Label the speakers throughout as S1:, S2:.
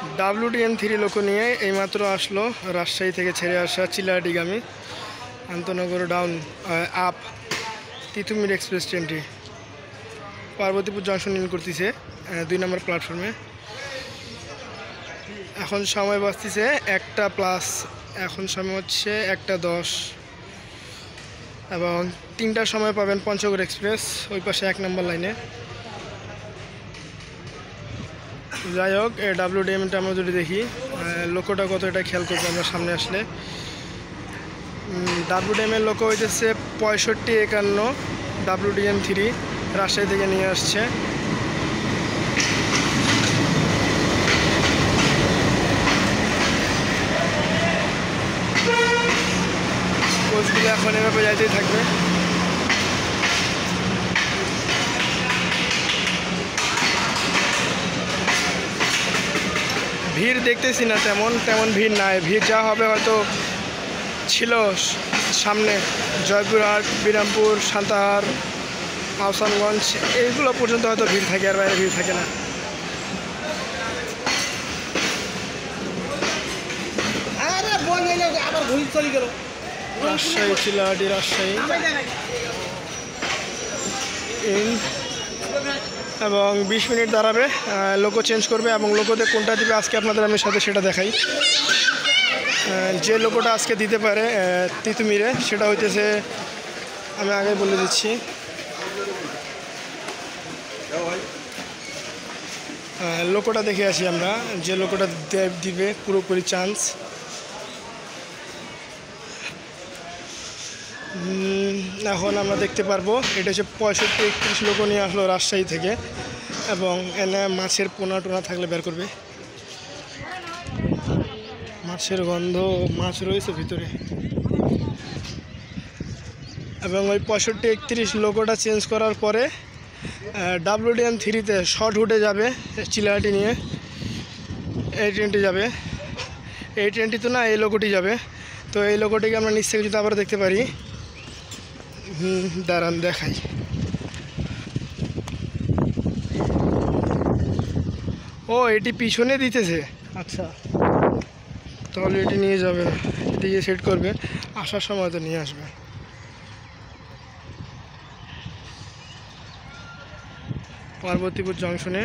S1: WDM3 লোকো নিয়ে এইমাত্র আসলো রাজশাহী থেকে ছেড়ে আসা চিলাহাটিগামী আন্তনগর ডাউন আপ তিতুমির এক্সপ্রেস ট্রেনটি পার্বতীপুর জংশন নীল করতেছে 2 নম্বর প্ল্যাটফর্মে। এখন সময় বাজতেছে 1টা+, এখন সময় হচ্ছে 1টা 10 এবং 3টার সময় পাবেন পঞ্চগড় এক্সপ্রেস ওই পাশে 1 নম্বর লাইনে। যাই হোক, WDM-টা আমরা যদি দেখি লোকোটা কত এটা খেয়াল করবো আমরা সামনে আসলে। WDM-এর লোকো হইতেছে 6551 WDM3 রাজশাহী থেকে নিয়ে আসছে। কোচগুলো এখন এভাবে যাইতেই থাকবে। ভিড় দেখতেছি না, তেমন ভিড় নাই। ভিড় যা হবে হয়তো ছিল সামনে জয়পুরহাট, বিরামপুর, সান্তাহার, আহসানগঞ্জ এইগুলো পর্যন্ত হয়তো ভিড় থাকে, আর বাইরে ভিড় থাকে না। রাজশাহী চিলাহাটি রাজশাহী এবং 20 মিনিট দাঁড়াবে, লোকো চেঞ্জ করবে এবং লোকোতে কোনটা দিবে আজকে আপনাদের আমি সাথে সেটা দেখাই। যে লোকোটা আজকে দিতে পারে তিতুমিরে সেটা হইতেছে, আমি আগে বলে দিচ্ছি, লোকোটা দেখে আসি আমরা যে লোকোটা দিবে পুরোপুরি চান্স। এখন আমরা দেখতে পারবো এটা হচ্ছে 6531 লোকো নিয়ে আসলো রাজশাহী থেকে এবং এনে মাছের পোনা টোনা থাকলে বের করবে। মাছের গন্ধ, মাছ রয়েছে ভিতরে। এবং ওই 6531 লোকোটা চেঞ্জ করার পরে WDM3-তে শর্ট উঠে যাবে চিলাহাটি নিয়ে। এই ট্রেনটি যাবে, এই ট্রেনটি তো না, এই লোকোটি যাবে। তো এই লোকোটিকে আমরা নিচ থেকে যদি আবার দেখতে পারি, দাঁড়ান দেখাই। ও এটি পিছনে দিতেছে, আচ্ছা তাহলে এটি নিয়ে যাবে না, এটিকে সেট করবে, আসার সময় তো নিয়ে আসবে। পার্বতীপুর জংশনে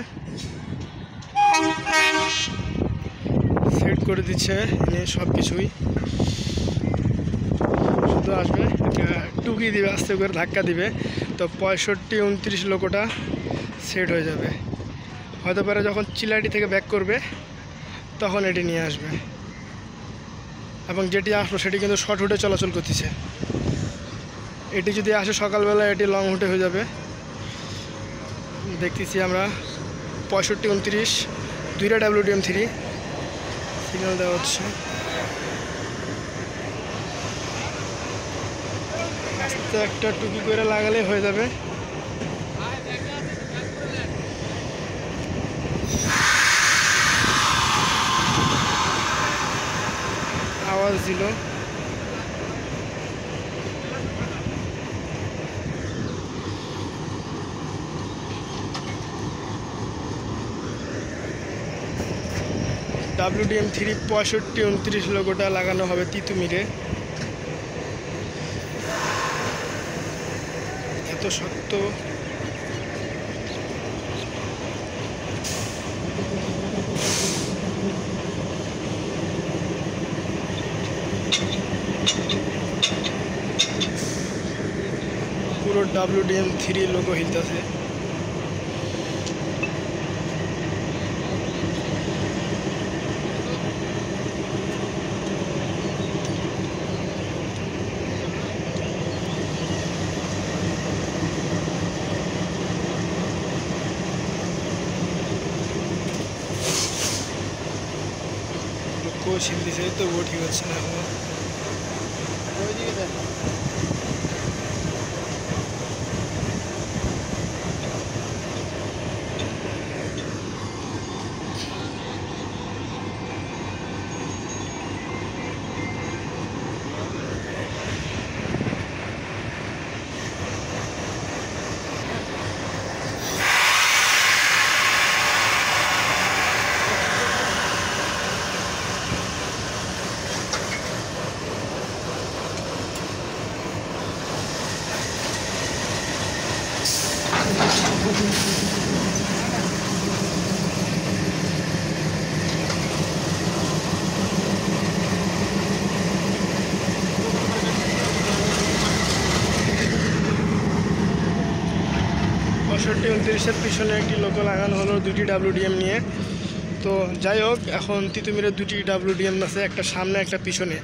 S1: সেট করে দিচ্ছে নিয়ে সব কিছুই, শুধু আসবে টুকি দিবে, আস্তে করে ধাক্কা দিবে, তো 6529 লোকোটা সেট হয়ে যাবে। হয়তো পারে যখন চিলাহাটি থেকে ব্যাক করবে তখন এটি নিয়ে আসবে। এবং যেটি আসলো সেটি কিন্তু শর্ট রুটে চলাচল করতেছে। এটি যদি আসে সকালবেলা এটি লং রুটে হয়ে যাবে। দেখতেছি আমরা 6529 2টা WDM3 সিগন্যাল দেওয়া হচ্ছে। আস্তে একটা টুকি করে লাগালে হয়ে যাবে। আওয়াজ দিল, WDM3 6529 লোগোটা লাগানো হবে তিতুমিরে। এত শক্ত পুরো WDM3 লোগো হিলতেছে। লোকো হিলতেছে, তো ও ঠিক হচ্ছে না এখন। 65-29-এর পিছনে একটি লোকো লাগানো হলো 2টি WDM নিয়ে। তো যাই হোক, এখন তিতুমিরের 2টি WDM আছে, একটা সামনে একটা পিছনে।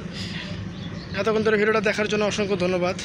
S1: এতক্ষণ ধরে ভিডিওটা দেখার জন্য অসংখ্য ধন্যবাদ।